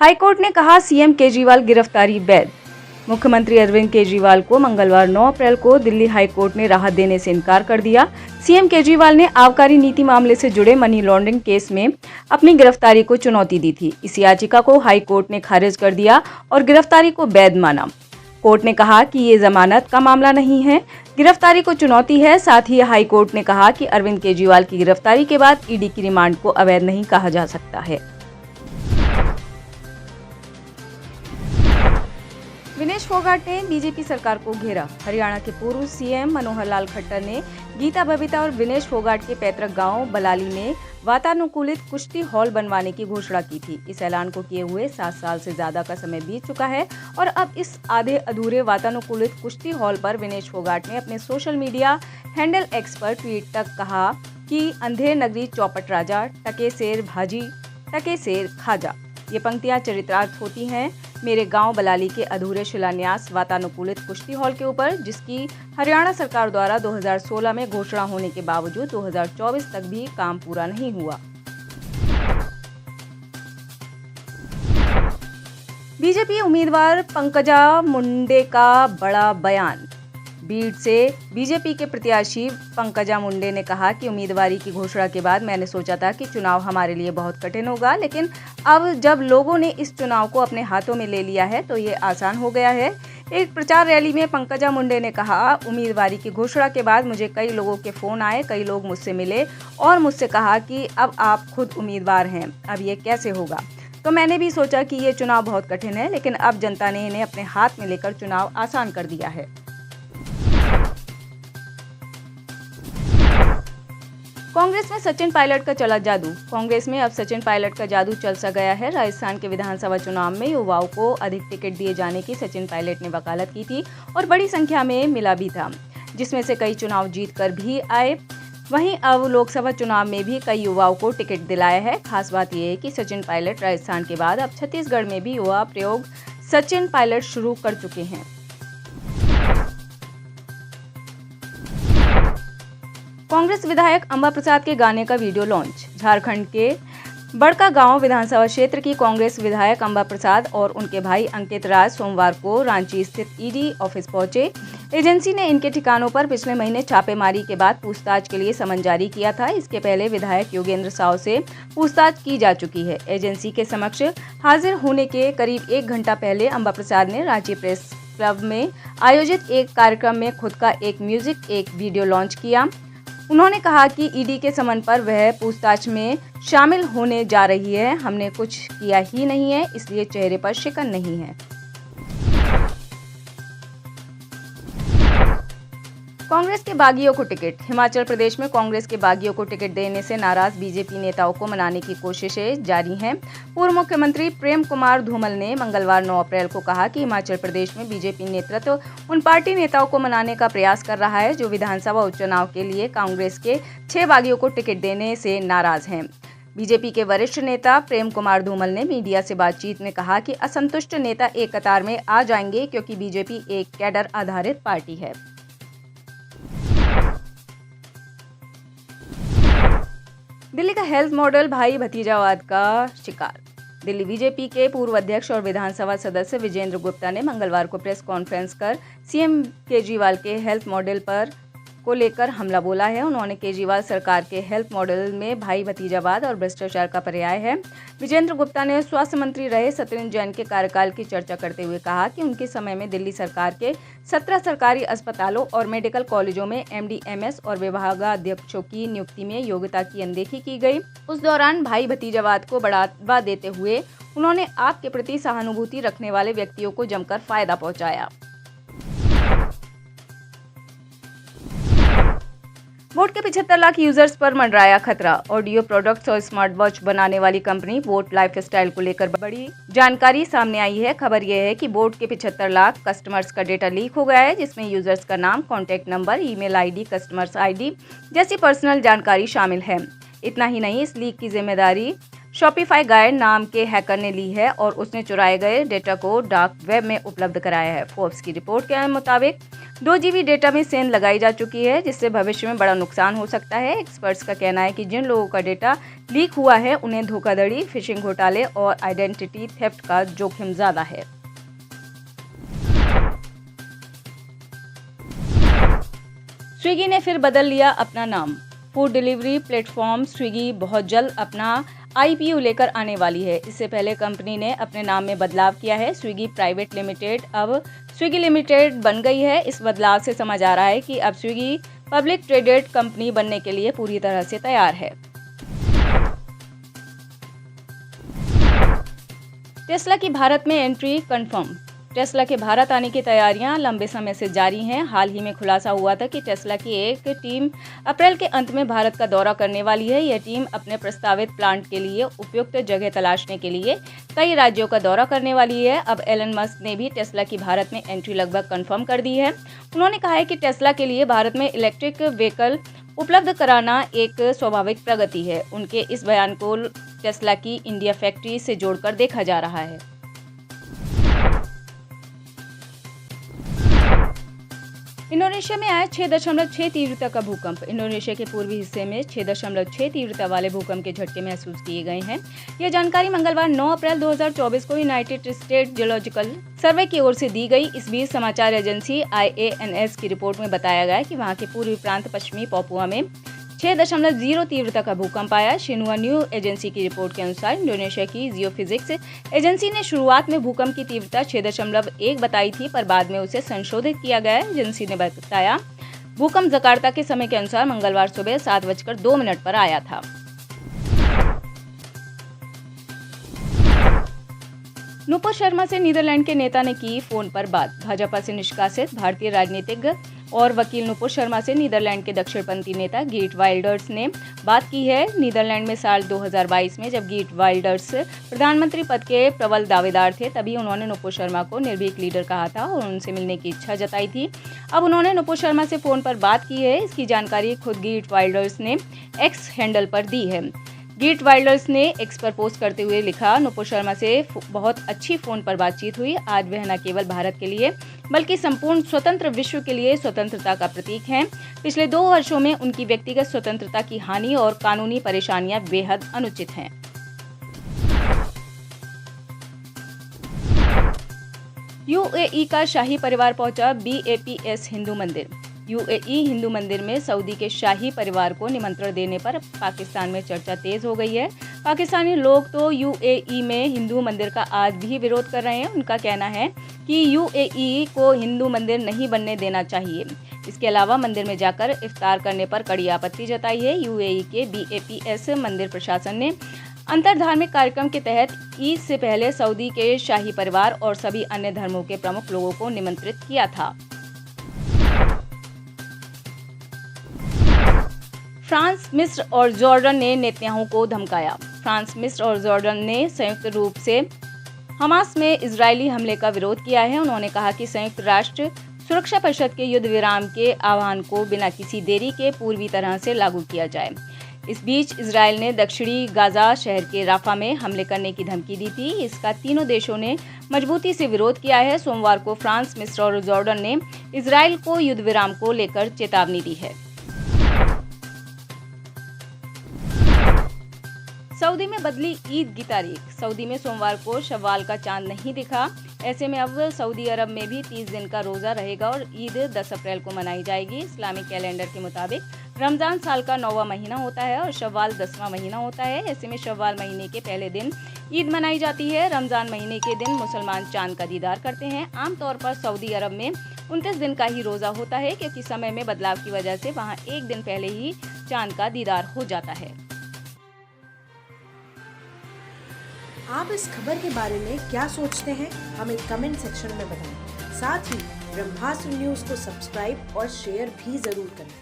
High court ने कहा CM Kejriwal गिरफ्तारी वैध। मुख्यमंत्री अरविंद केजरीवाल को मंगलवार 9 अप्रैल को दिल्ली हाईकोर्ट ने राहत देने से इनकार कर दिया। सीएम केजरीवाल ने आबकारी नीति मामले से जुड़े मनी लॉन्ड्रिंग केस में अपनी गिरफ्तारी को चुनौती दी थी। इस याचिका को हाईकोर्ट ने खारिज कर दिया और गिरफ्तारी को वैध माना। कोर्ट ने कहा कि ये जमानत का मामला नहीं है, गिरफ्तारी को चुनौती है। साथ ही हाईकोर्ट ने कहा कि अरविंद केजरीवाल की गिरफ्तारी के बाद ईडी की रिमांड को अवैध नहीं कहा जा सकता है। विनेश फोगाट ने बीजेपी सरकार को घेरा। हरियाणा के पूर्व सीएम मनोहर लाल खट्टर ने गीता बबीता और विनेश फोगाट के पैतृक गांव बलाली में वातानुकूलित कुश्ती हॉल बनवाने की घोषणा की थी। इस ऐलान को किए हुए 7 साल से ज्यादा का समय बीत चुका है और अब इस आधे अधूरे वातानुकूलित कुश्ती हॉल पर विनेश फोगाट ने अपने सोशल मीडिया हैंडल एक्स पर ट्वीट तक कहा कि अंधेर नगरी चौपट राजा, टके शेर भाजी, टके शेर खाजा। ये पंक्तियां चरितार्थ होती हैं मेरे गांव बलाली के अधूरे शिलान्यास वातानुकूलित कुश्ती हॉल के ऊपर, जिसकी हरियाणा सरकार द्वारा 2016 में घोषणा होने के बावजूद 2024 तक भी काम पूरा नहीं हुआ। बीजेपी उम्मीदवार पंकजा मुंडे का बड़ा बयान। बीड से बीजेपी के प्रत्याशी पंकजा मुंडे ने कहा कि उम्मीदवारी की घोषणा के बाद मैंने सोचा था कि चुनाव हमारे लिए बहुत कठिन होगा, लेकिन अब जब लोगों ने इस चुनाव को अपने हाथों में ले लिया है तो ये आसान हो गया है। एक प्रचार रैली में पंकजा मुंडे ने कहा, उम्मीदवारी की घोषणा के बाद मुझे कई लोगों के फोन आए, कई लोग मुझसे मिले और मुझसे कहा कि अब आप खुद उम्मीदवार हैं, अब ये कैसे होगा। तो मैंने भी सोचा कि ये चुनाव बहुत कठिन है, लेकिन अब जनता ने इन्हें अपने हाथ में लेकर चुनाव आसान कर दिया है। कांग्रेस में सचिन पायलट का चला जादू। कांग्रेस में अब सचिन पायलट का जादू चल सा गया है। राजस्थान के विधानसभा चुनाव में युवाओं को अधिक टिकट दिए जाने की सचिन पायलट ने वकालत की थी और बड़ी संख्या में मिला भी था, जिसमें से कई चुनाव जीत कर भी आए। वहीं अब लोकसभा चुनाव में भी कई युवाओं को टिकट दिलाया है। खास बात यह है कि सचिन पायलट राजस्थान के बाद अब छत्तीसगढ़ में भी युवा प्रयोग सचिन पायलट शुरू कर चुके हैं। कांग्रेस विधायक अंबा प्रसाद के गाने का वीडियो लॉन्च। झारखंड के बड़का गांव विधानसभा क्षेत्र की कांग्रेस विधायक अंबा प्रसाद और उनके भाई अंकित राज सोमवार को रांची स्थित ईडी ऑफिस पहुंचे। एजेंसी ने इनके ठिकानों पर पिछले महीने छापेमारी के बाद पूछताछ के लिए समन जारी किया था। इसके पहले विधायक योगेंद्र साव से पूछताछ की जा चुकी है। एजेंसी के समक्ष हाजिर होने के करीब 1 घंटा पहले अंबा प्रसाद ने रांची प्रेस क्लब में आयोजित एक कार्यक्रम में खुद का एक वीडियो लॉन्च किया। उन्होंने कहा कि ईडी के समन पर वह पूछताछ में शामिल होने जा रही है। हमने कुछ किया ही नहीं है, इसलिए चेहरे पर शिकन नहीं है। कांग्रेस के बागियों को टिकट। हिमाचल प्रदेश में कांग्रेस के बागियों को टिकट देने से नाराज बीजेपी नेताओं को मनाने की कोशिशें जारी हैं। पूर्व मुख्यमंत्री प्रेम कुमार धूमल ने मंगलवार 9 अप्रैल को कहा कि हिमाचल प्रदेश में बीजेपी नेतृत्व उन पार्टी नेताओं को मनाने का प्रयास कर रहा है जो विधानसभा उपचुनाव के लिए कांग्रेस के 6 बागियों को टिकट देने से नाराज हैं। बीजेपी के वरिष्ठ नेता प्रेम कुमार धूमल ने मीडिया से बातचीत में कहा कि असंतुष्ट नेता एक कतार में आ जाएंगे, क्योंकि बीजेपी एक कैडर आधारित पार्टी है। दिल्ली का हेल्थ मॉडल भाई भतीजावाद का शिकार। दिल्ली बीजेपी के पूर्व अध्यक्ष और विधानसभा सदस्य विजेंद्र गुप्ता ने मंगलवार को प्रेस कॉन्फ्रेंस कर सीएम केजरीवाल के हेल्थ मॉडल को लेकर हमला बोला है। उन्होंने केजरीवाल सरकार के हेल्थ मॉडल में भाई भतीजावाद और भ्रष्टाचार का पर्याय है। विजेंद्र गुप्ता ने स्वास्थ्य मंत्री रहे सत्येंद्र जैन के कार्यकाल की चर्चा करते हुए कहा कि उनके समय में दिल्ली सरकार के 17 सरकारी अस्पतालों और मेडिकल कॉलेजों में एमडी, एमएस और विभागाध्यक्षों की नियुक्ति में योग्यता की अनदेखी की गई। उस दौरान भाई भतीजावाद को बढ़ावा देते हुए उन्होंने आपके प्रति सहानुभूति रखने वाले व्यक्तियों को जमकर फायदा पहुंचाया। वोट के 75 लाख यूजर्स पर मंडराया खतरा। ऑडियो प्रोडक्ट्स और स्मार्ट वॉच बनाने वाली कंपनी वोट लाइफस्टाइल को लेकर बड़ी जानकारी सामने आई है। खबर यह है कि वोट के 75 लाख कस्टमर्स का डेटा लीक हो गया है, जिसमें यूजर्स का नाम, contact number, email ID, customers ID जैसी पर्सनल जानकारी शामिल है। इतना ही नहीं, इस लीक की जिम्मेदारी शॉपिफाई गाय नाम के हैकर ने ली है और उसने चुराए गए डेटा को डार्क वेब में उपलब्ध कराया है। फोर्ब्स की रिपोर्ट के मुताबिक 2 GB डेटा में सेंध लगाई जा चुकी है, जिससे भविष्य में बड़ा नुकसान हो सकता है। एक्सपर्ट्स का कहना है कि जिन लोगों का डेटा लीक हुआ है उन्हें धोखाधड़ी, फिशिंग घोटाले और आइडेंटिटी थेफ्ट का जोखिम ज्यादा है। स्विगी ने फिर बदल लिया अपना नाम। फूड डिलीवरी प्लेटफॉर्म स्विगी बहुत जल्द अपना IPO लेकर आने वाली है। इससे पहले कंपनी ने अपने नाम में बदलाव किया है। स्विगी प्राइवेट लिमिटेड अब स्विगी लिमिटेड बन गई है। इस बदलाव से समझ आ रहा है कि अब स्विगी पब्लिक ट्रेडेड कंपनी बनने के लिए पूरी तरह से तैयार है। टेस्ला की भारत में एंट्री कंफर्म। टेस्ला के भारत आने की तैयारियां लंबे समय से जारी हैं। हाल ही में खुलासा हुआ था कि टेस्ला की एक टीम अप्रैल के अंत में भारत का दौरा करने वाली है। यह टीम अपने प्रस्तावित प्लांट के लिए उपयुक्त जगह तलाशने के लिए कई राज्यों का दौरा करने वाली है। अब एलन मस्क ने भी टेस्ला की भारत में एंट्री लगभग कंफर्म कर दी है। उन्होंने कहा है कि टेस्ला के लिए भारत में इलेक्ट्रिक व्हीकल उपलब्ध कराना एक स्वाभाविक प्रगति है। उनके इस बयान को टेस्ला की इंडिया फैक्ट्री से जोड़कर देखा जा रहा है। इंडोनेशिया में आया 6.6 तीव्रता का भूकंप। इंडोनेशिया के पूर्वी हिस्से में 6.6 तीव्रता वाले भूकंप के झटके महसूस किए गए हैं। यह जानकारी मंगलवार 9 अप्रैल 2024 को यूनाइटेड स्टेट जियोलॉजिकल सर्वे की ओर से दी गई। इस बीच समाचार एजेंसी IANS की रिपोर्ट में बताया गया कि वहां के पूर्वी प्रांत पश्चिमी पापुआ में 6.0 तीव्रता का भूकंप आया। शिन्हुआ न्यूज एजेंसी की रिपोर्ट के अनुसार इंडोनेशिया की जियोफिजिक्स एजेंसी ने शुरुआत में भूकंप की तीव्रता 6.1 बताई थी, पर बाद में उसे संशोधित किया गया। एजेंसी ने बताया भूकंप जकार्ता के समय के अनुसार मंगलवार सुबह 7:02 पर आया था। नुपुर शर्मा से नीदरलैंड के नेता ने की फोन पर बात। भाजपा से निष्कासित भारतीय राजनीतिज्ञ और वकील नुपुर शर्मा से नीदरलैंड के दक्षिणपंथी नेता गीट वाइल्डर्स ने बात की है। नीदरलैंड में साल 2022 में जब गीट वाइल्डर्स प्रधानमंत्री पद के प्रबल दावेदार थे, तभी उन्होंने नुपुर शर्मा को निर्भीक लीडर कहा था और उनसे मिलने की इच्छा जताई थी। अब उन्होंने नुपुर शर्मा से फोन पर बात की है। इसकी जानकारी खुद गीट वाइल्डर्स ने एक्स हैंडल पर दी है। गीट वाइल्डर्स ने एक्स पर पोस्ट करते हुए लिखा, नुपुर शर्मा से बहुत अच्छी फोन पर बातचीत हुई। आज वह न केवल भारत के लिए बल्कि संपूर्ण स्वतंत्र विश्व के लिए स्वतंत्रता का प्रतीक हैं। पिछले 2 वर्षों में उनकी व्यक्तिगत स्वतंत्रता की हानि और कानूनी परेशानियां बेहद अनुचित हैं। UAE का शाही परिवार पहुंचा BAPS हिंदू मंदिर। UAE हिंदू मंदिर में सऊदी के शाही परिवार को निमंत्रण देने पर पाकिस्तान में चर्चा तेज हो गई है। पाकिस्तानी लोग तो UAE में हिंदू मंदिर का आज भी विरोध कर रहे हैं। उनका कहना है कि UAE को हिंदू मंदिर नहीं बनने देना चाहिए। इसके अलावा मंदिर में जाकर इफ्तार करने पर कड़ी आपत्ति जताई है। UAE के BAPS मंदिर प्रशासन ने अंतरधार्मिक कार्यक्रम के तहत ईद से पहले सऊदी के शाही परिवार और सभी अन्य धर्मों के प्रमुख लोगों को निमंत्रित किया था। फ्रांस, मिस्र और जॉर्डन ने नेतन्याहू को धमकाया। फ्रांस, मिस्र और जॉर्डन ने संयुक्त रूप से हमास में इजरायली हमले का विरोध किया है। उन्होंने कहा कि संयुक्त राष्ट्र सुरक्षा परिषद के युद्ध विराम के आह्वान को बिना किसी देरी के पूरी तरह से लागू किया जाए। इस बीच इजरायल ने दक्षिणी गाजा शहर के राफा में हमले करने की धमकी दी थी। इसका तीनों देशों ने मजबूती से विरोध किया है। सोमवार को फ्रांस, मिस्र और जॉर्डन ने इजरायल को युद्ध विराम को लेकर चेतावनी दी है। सऊदी में बदली ईद की तारीख। सऊदी में सोमवार को शव्वाल का चांद नहीं दिखा। ऐसे में अब सऊदी अरब में भी 30 दिन का रोजा रहेगा और ईद 10 अप्रैल को मनाई जाएगी। इस्लामिक कैलेंडर के मुताबिक रमजान साल का 9वां महीना होता है और शव्वाल 10वां महीना होता है। ऐसे में शव्वाल महीने के पहले दिन ईद मनाई जाती है। रमजान महीने के दिन मुसलमान चांद का दीदार करते हैं। आमतौर पर सऊदी अरब में 29 दिन का ही रोजा होता है, क्योंकि समय में बदलाव की वजह से वहाँ एक दिन पहले ही चांद का दीदार हो जाता है। आप इस खबर के बारे में क्या सोचते हैं, हमें कमेंट सेक्शन में बताएं। साथ ही ब्रह्मास्त्र न्यूज को सब्सक्राइब और शेयर भी जरूर करें।